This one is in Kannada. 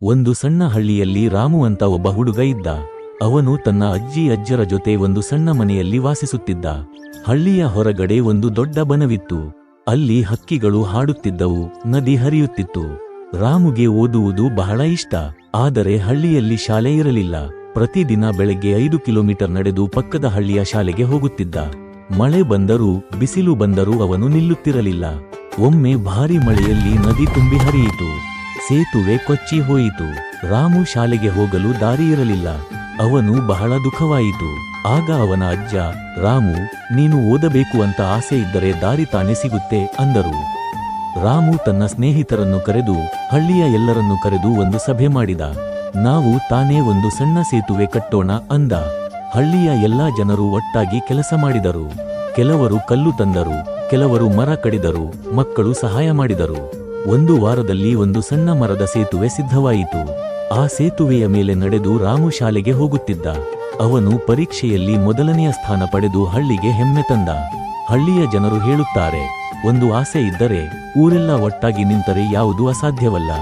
ಒಂದು ಸಣ್ಣ ಹಳ್ಳಿಯಲ್ಲಿ ರಾಮು ಅಂತ ಒಬ್ಬ ಹುಡುಗ ಇದ್ದ. ಅವನು ತನ್ನ ಅಜ್ಜಿ ಅಜ್ಜರ ಜೊತೆ ಒಂದು ಸಣ್ಣ ಮನೆಯಲ್ಲಿ ವಾಸಿಸುತ್ತಿದ್ದ. ಹಳ್ಳಿಯ ಹೊರಗಡೆ ಒಂದು ದೊಡ್ಡ ಬನವಿತ್ತು. ಅಲ್ಲಿ ಹಕ್ಕಿಗಳು ಹಾಡುತ್ತಿದ್ದವು, ನದಿ ಹರಿಯುತ್ತಿತ್ತು. ರಾಮುಗೆ ಓದುವುದು ಬಹಳ ಇಷ್ಟ. ಆದರೆ ಹಳ್ಳಿಯಲ್ಲಿ ಶಾಲೆ ಇರಲಿಲ್ಲ. ಪ್ರತಿದಿನ ಬೆಳಗ್ಗೆ 5 ಕಿಲೋಮೀಟರ್ ನಡೆದು ಪಕ್ಕದ ಹಳ್ಳಿಯ ಶಾಲೆಗೆ ಹೋಗುತ್ತಿದ್ದ. ಮಳೆ ಬಂದರೂ ಬಿಸಿಲು ಬಂದರೂ ಅವನು ನಿಲ್ಲುತ್ತಿರಲಿಲ್ಲ. ಒಮ್ಮೆ ಭಾರಿ ಮಳೆಯಲ್ಲಿ ನದಿ ತುಂಬಿ ಹರಿಯಿತು. ಸೇತುವೆ ಕೊಚ್ಚಿ ಹೋಯಿತು. ರಾಮು ಶಾಲೆಗೆ ಹೋಗಲು ದಾರಿ ಇರಲಿಲ್ಲ. ಅವನು ಬಹಳ ದುಃಖವಾಯಿತು. ಆಗ ಅವನ ಅಜ್ಜ, ರಾಮು, ನೀನು ಓದಬೇಕು ಅಂತ ಆಸೆ ಇದ್ದರೆ ದಾರಿ ತಾನೇ ಸಿಗುತ್ತೆ ಅಂದರು. ರಾಮು ತನ್ನ ಸ್ನೇಹಿತರನ್ನು ಕರೆದು, ಹಳ್ಳಿಯ ಎಲ್ಲರನ್ನು ಕರೆದು ಒಂದು ಸಭೆ ಮಾಡಿದ. ನಾವು ತಾನೇ ಒಂದು ಸಣ್ಣ ಸೇತುವೆ ಕಟ್ಟೋಣ ಅಂದ. ಹಳ್ಳಿಯ ಎಲ್ಲಾ ಜನರು ಒಟ್ಟಾಗಿ ಕೆಲಸ ಮಾಡಿದರು. ಕೆಲವರು ಕಲ್ಲು ತಂದರು, ಕೆಲವರು ಮರ ಕಡಿದರು, ಮಕ್ಕಳು ಸಹಾಯ ಮಾಡಿದರು. ಒಂದು ವಾರದಲ್ಲಿ ಒಂದು ಸಣ್ಣ ಮರದ ಸೇತುವೆ ಸಿದ್ಧವಾಯಿತು. ಆ ಸೇತುವೆಯ ಮೇಲೆ ನಡೆದು ರಾಮು ಶಾಲೆಗೆ ಹೋಗುತ್ತಿದ್ದ. ಅವನು ಪರೀಕ್ಷೆಯಲ್ಲಿ ಮೊದಲನೆಯ ಸ್ಥಾನ ಪಡೆದು ಹಳ್ಳಿಗೆ ಹೆಮ್ಮೆ ತಂದ. ಹಳ್ಳಿಯ ಜನರು ಹೇಳುತ್ತಾರೆ, ಒಂದು ಆಸೆ ಇದ್ದರೆ ಊರೆಲ್ಲ ಒಟ್ಟಾಗಿ ನಿಂತರೆ ಯಾವುದೂ ಅಸಾಧ್ಯವಲ್ಲ.